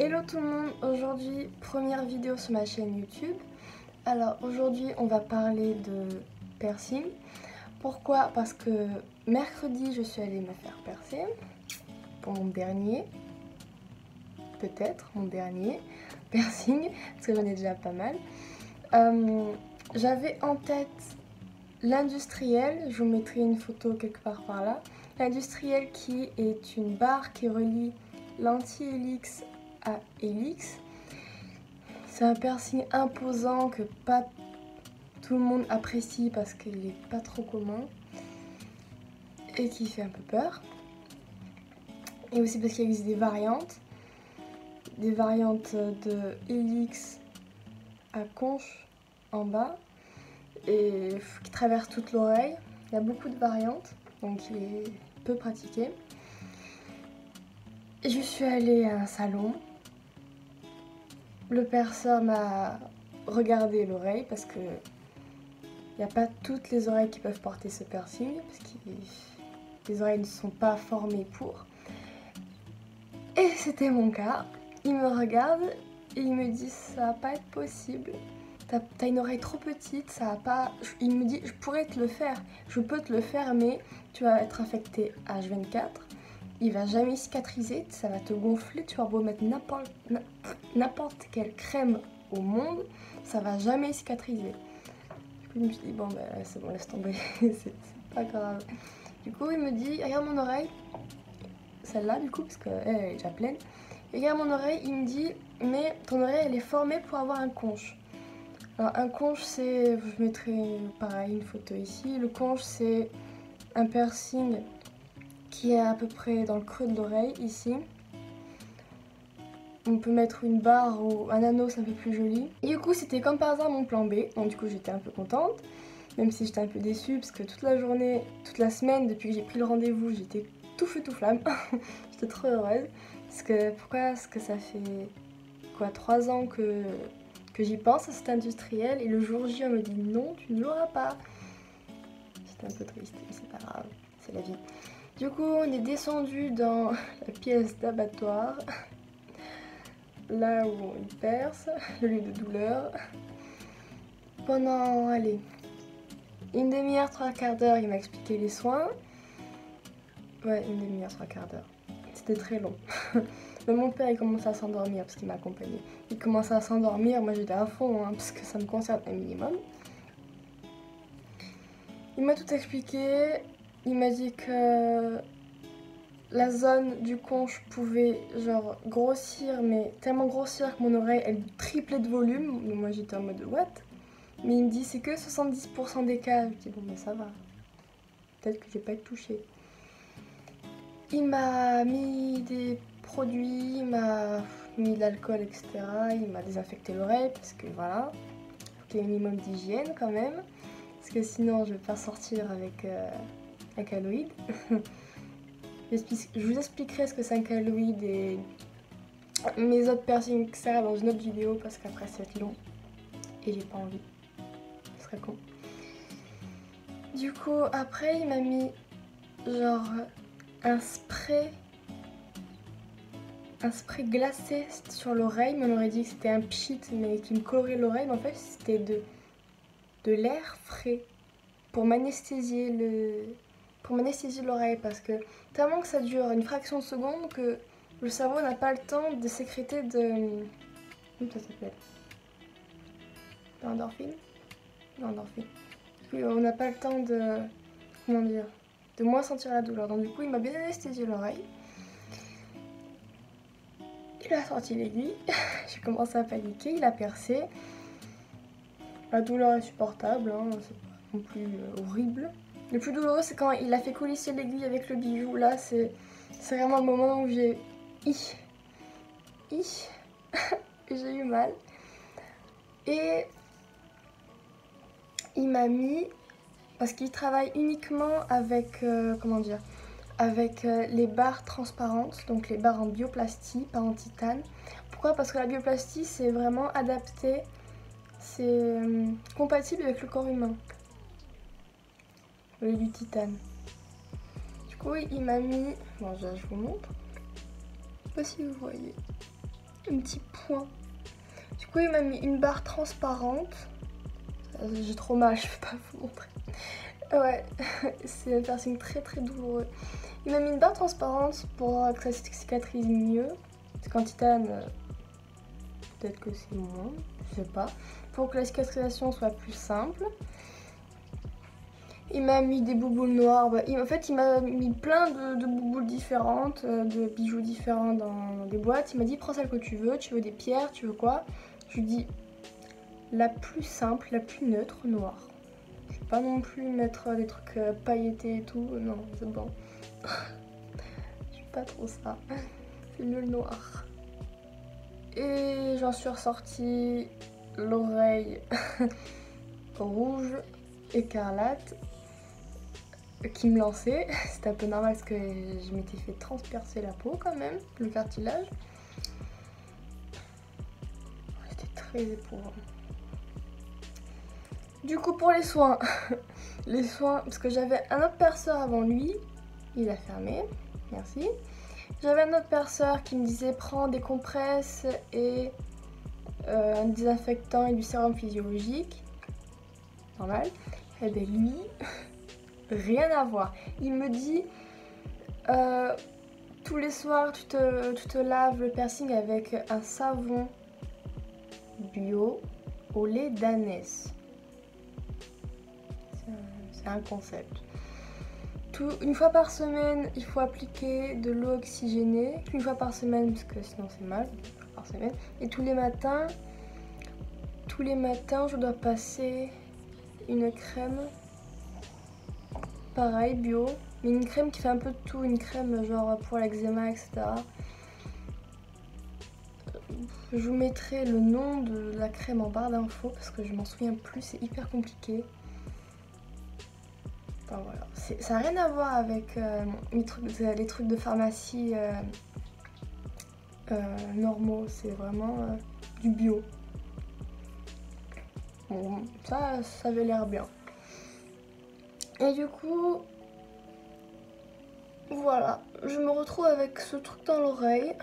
Hello tout le monde, aujourd'hui première vidéo sur ma chaîne YouTube. Alors aujourd'hui on va parler de piercing. Pourquoi? Parce que mercredi je suis allée me faire percer pour mon dernier, peut-être mon dernier piercing, parce que j'en ai déjà pas mal. J'avais en tête l'industriel, je vous mettrai une photo quelque part par là. L'industriel qui est une barre qui relie l'anti-hélix à hélix. C'est un piercing imposant que pas tout le monde apprécie parce qu'il est pas trop commun et qui fait un peu peur. Et aussi parce qu'il existe des variantes de hélix à conche en bas et qui traversent toute l'oreille. Il y a beaucoup de variantes, donc il est peu pratiqué. Et je suis allée à un salon. Le perceur m'a regardé l'oreille parce que il n'y a pas toutes les oreilles qui peuvent porter ce piercing parce que les oreilles ne sont pas formées pour. Et c'était mon cas. Il me regarde et il me dit ça va pas être possible. T'as une oreille trop petite, ça va pas. Il me dit je pourrais te le faire, je peux te le faire, mais tu vas être infecté H24. Il va jamais cicatriser, ça va te gonfler, tu vas beau mettre n'importe quelle crème au monde, ça va jamais cicatriser. Du coup, je me suis dit, bon, bah c'est bon, laisse tomber, c'est pas grave. Du coup, il me dit, regarde mon oreille, celle-là, du coup, parce qu'elle est déjà pleine. Il regarde mon oreille, il me dit, mais ton oreille, elle est formée pour avoir un conche. Alors, un conche, c'est, je mettrai pareil une photo ici. Le conche, c'est un piercing qui est à peu près dans le creux de l'oreille, ici. On peut mettre une barre ou un anneau, c'est un peu plus joli. Et du coup, c'était comme par hasard mon plan B. Donc du coup, j'étais un peu contente, même si j'étais un peu déçue parce que toute la journée, toute la semaine, depuis que j'ai pris le rendez-vous, j'étais tout feu tout flamme. J'étais trop heureuse. Parce que ça fait quoi, 3 ans que j'y pense à cet industriel et le jour J, on me dit non, tu ne l'auras pas. J'étais un peu triste, mais c'est pas grave, c'est la vie. Du coup, on est descendu dans la pièce d'abattoir, là où il perce, le lieu de douleur. Pendant, allez, une demi-heure, 3/4 d'heure, il m'a expliqué les soins. Ouais, une demi-heure, 3/4 d'heure. C'était très long. Mais mon père, il commençait à s'endormir parce qu'il m'a accompagné. Il commençait à s'endormir, moi j'étais à fond, hein, parce que ça me concerne un minimum. Il m'a tout expliqué. Il m'a dit que la zone du conche pouvait genre grossir, mais tellement grossir que mon oreille elle triplait de volume. Donc moi j'étais en mode what? Mais il me dit c'est que 70% des cas. Je dis bon mais ça va. Peut-être que je vais pas être touchée. Il m'a mis des produits, il m'a mis de l'alcool, etc. Il m'a désinfecté l'oreille parce que voilà, il y a un minimum d'hygiène quand même. Parce que sinon je vais pas sortir avec un caloïde. Je vous expliquerai ce que c'est un caloïde et mes autres piercings, etc. dans une autre vidéo parce qu'après ça va être long et j'ai pas envie. Ce serait con. Du coup, après, il m'a mis genre un spray glacé sur l'oreille. On aurait dit que c'était un pchit mais qui me colorait l'oreille. Mais en fait, c'était de l'air frais pour m'anesthésier l'oreille parce que tellement que ça dure une fraction de seconde que le cerveau n'a pas le temps de sécréter de... Comment ça s'appelle? L'endorphine? L'endorphine. Puis on n'a pas le temps de... Comment dire? De moins sentir la douleur. Donc du coup, il m'a bien anesthésié l'oreille. Il a sorti l'aiguille. J'ai commencé à paniquer. Il a percé. La douleur est supportable. Hein, c'est pas non plus horrible. Le plus douloureux, c'est quand il a fait coulisser l'aiguille avec le bijou. Là, c'est vraiment le moment où j'ai... j'ai eu mal. Et il m'a mis... Parce qu'il travaille uniquement avec... comment dire? Avec les barres transparentes. Donc les barres en bioplastie, pas en titane. Pourquoi? Parce que la bioplastie, c'est vraiment adapté. C'est compatible avec le corps humain. Au lieu du titane. Du coup, il m'a mis... Bon, je vous montre. Je sais pas si vous voyez. un petit point. Du coup, il m'a mis une barre transparente. J'ai trop mal, je peux pas vous montrer. Ouais, c'est un piercing très très douloureux. Il m'a mis une barre transparente pour que ça cicatrise mieux. Parce qu'en titane, peut-être que c'est moins, je sais pas. Pour que la cicatrisation soit plus simple. Il m'a mis des bouboules noires. En fait, il m'a mis plein de bouboules différentes, de bijoux différents dans des boîtes. Il m'a dit prends celle que tu veux des pierres, tu veux quoi? Je lui dis la plus simple, la plus neutre, noire. Je vais pas non plus mettre des trucs pailletés et tout, non, c'est bon. Je suis pas trop ça. C'est mieux le noir. Et j'en suis ressortie l'oreille rouge écarlate qui me lançait. C'était un peu normal parce que je m'étais fait transpercer la peau quand même, le cartilage. C'était très éprouvant. Du coup pour les soins, parce que j'avais un autre perceur avant lui, il a fermé, merci. J'avais un autre perceur qui me disait prends des compresses et un désinfectant et du sérum physiologique, normal. Et bien lui, rien à voir. Il me dit tous les soirs tu te laves le piercing avec un savon bio au lait d'ânesse. C'est un concept. Une fois par semaine, il faut appliquer de l'eau oxygénée. Une fois par semaine, parce que sinon c'est mal. Une fois par semaine. Et tous les matins, je dois passer une crème. Pareil, bio. Mais une crème qui fait un peu de tout. Une crème genre pour l'eczéma, etc. Je vous mettrai le nom de la crème en barre d'infos parce que je m'en souviens plus. C'est hyper compliqué. Enfin, voilà. Ça n'a rien à voir avec les trucs de pharmacie normaux, c'est vraiment du bio. Bon, ça avait l'air bien. Et du coup, voilà, je me retrouve avec ce truc dans l'oreille.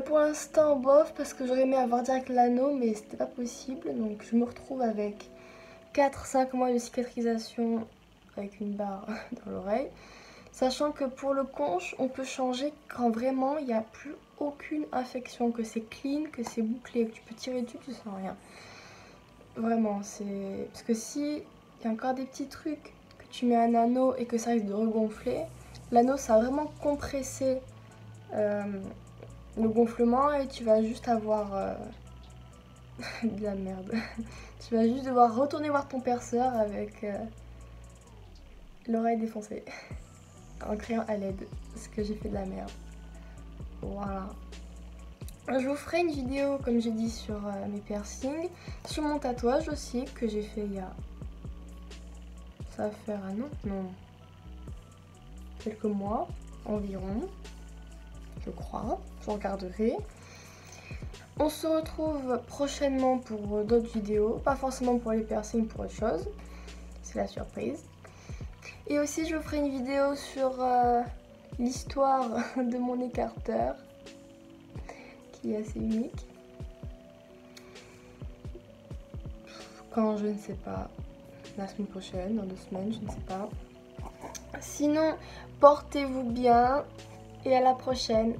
Pour l'instant, bof, parce que j'aurais aimé avoir direct l'anneau, mais c'était pas possible. Donc je me retrouve avec 4-5 mois de cicatrisation avec une barre dans l'oreille. Sachant que pour le conche, on peut changer quand vraiment il n'y a plus aucune infection, que c'est clean, que c'est bouclé, que tu peux tirer dessus, tu sens rien. Vraiment, c'est... Parce que si il y a encore des petits trucs, que tu mets un anneau et que ça risque de regonfler, l'anneau ça a vraiment compressé le gonflement et tu vas juste avoir... de la merde. Tu vas juste devoir retourner voir ton perceur avec l'oreille défoncée. En criant à l'aide, parce que j'ai fait de la merde. Voilà. Je vous ferai une vidéo, comme j'ai dit, sur mes piercings, sur mon tatouage aussi, que j'ai fait il y a... Ça va faire un an? Non. Quelques mois environ, je crois. Je regarderai. On se retrouve prochainement pour d'autres vidéos, pas forcément pour les piercings, pour autre chose. C'est la surprise. Et aussi, je vous ferai une vidéo sur l'histoire de mon écarteur, qui est assez unique. Quand je ne sais pas, la semaine prochaine, dans 2 semaines, je ne sais pas. Sinon, portez-vous bien et à la prochaine.